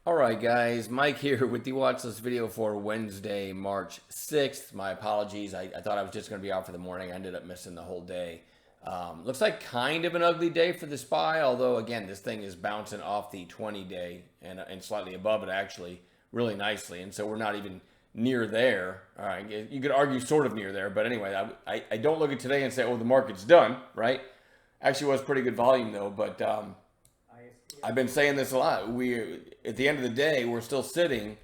All right, guys, Mike here with the watch list video for Wednesday, March 6th. My apologies. I thought I was just going to be out for the morning. I ended up missing the whole day. Looks like kind of an ugly day for the SPY, although, again, this thing is bouncing off the 20-day and slightly above it, actually, really nicely. And so we're not even near there. All right, you could argue sort of near there, but anyway, I don't look at today and say, oh, the market's done, right? Actually was pretty good volume, though, but I've been saying this a lot. At the end of the day, we're still sitting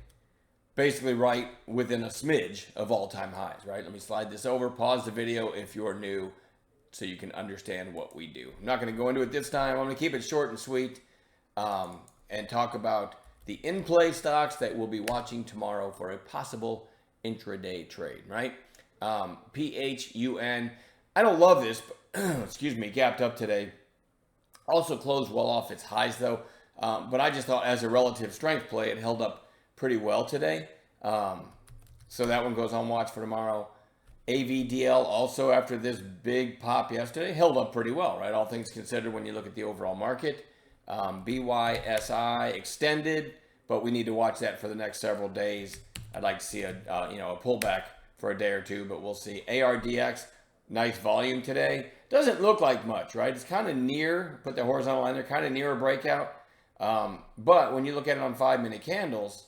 basically right within a smidge of all-time highs, right? Let me slide this over, pause the video if you're new so you can understand what we do. I'm not going to go into it this time. I'm going to keep it short and sweet and talk about the in-play stocks that we'll be watching tomorrow for a possible intraday trade, right? PHUN. I don't love this, but excuse me, gapped up today. Also closed well off its highs though, but I just thought as a relative strength play, it held up pretty well today. So that one goes on watch for tomorrow. AVDL also after this big pop yesterday held up pretty well, right? All things considered when you look at the overall market. BYSI extended, but we need to watch that for the next several days. I'd like to see a pullback for a day or two, but we'll see. ARDX, nice volume today. Doesn't look like much, right? It's kind of near, put the horizontal line there, kind of near a breakout. But when you look at it on 5-minute candles,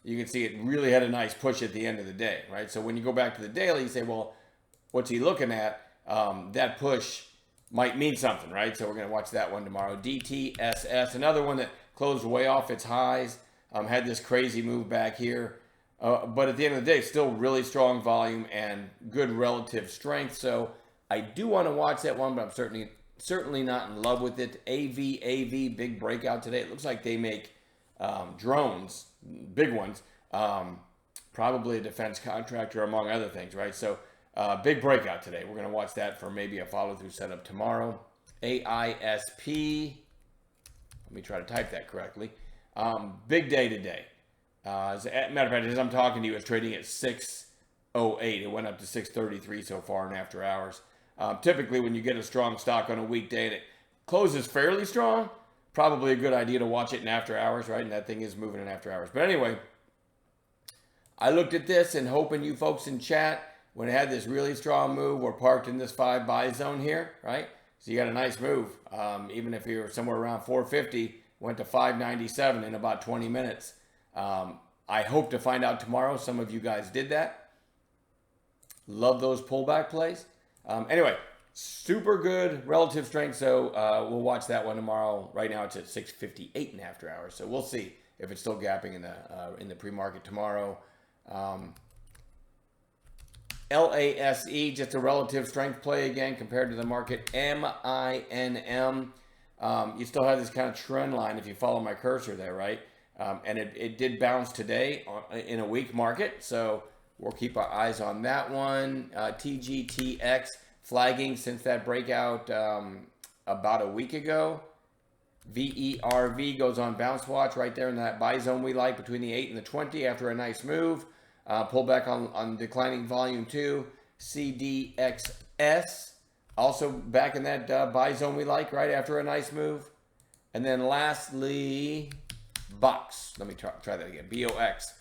you can see it really had a nice push at the end of the day, right? So when you go back to the daily, you say, well, what's he looking at? That push might mean something, right? So we're going to watch that one tomorrow. DTSS, another one that closed way off its highs, had this crazy move back here. But at the end of the day, still really strong volume and good relative strength. So I do want to watch that one, but I'm certainly not in love with it. AV, big breakout today. It looks like they make drones, big ones, probably a defense contractor, among other things, right? So big breakout today. We're going to watch that for maybe a follow-through setup tomorrow. AISP, let me try to type that correctly. Big day today. As a matter of fact, as I'm talking to you, it's trading at 608. It went up to 633 so far in after hours. Typically, when you get a strong stock on a weekday and it closes fairly strong, probably a good idea to watch it in after hours, right? And that thing is moving in after hours. But anyway, I looked at this and hoping you folks in chat, when it had this really strong move, we're parked in this 5 buy zone here, right? So you got a nice move. Even if you're somewhere around 450, went to 597 in about 20 minutes. I hope to find out tomorrow. Some of you guys did that. Love those pullback plays. Anyway, super good relative strength. So we'll watch that one tomorrow. Right now it's at 658 in after hours. So we'll see if it's still gapping in the pre-market tomorrow. LASE, just a relative strength play again compared to the market. MINM. You still have this kind of trend line if you follow my cursor there, right? And it did bounce today in a weak market, so we'll keep our eyes on that one. TGTX flagging since that breakout about a week ago. VERV goes on bounce watch right there in that buy zone we like between the 8 and the 20 after a nice move. Pull back on declining volume 2. CDXS also back in that buy zone we like right after a nice move. And then lastly, BOX. Let me try that again. BOX.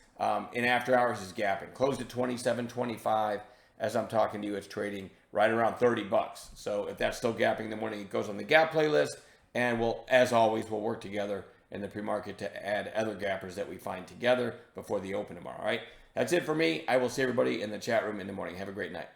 In after hours is gapping. Closed at 27.25. As I'm talking to you, it's trading right around $30. So if that's still gapping in the morning, it goes on the gap playlist. And as always, we'll work together in the pre-market to add other gappers that we find together before the open tomorrow. All right. That's it for me. I will see everybody in the chat room in the morning. Have a great night.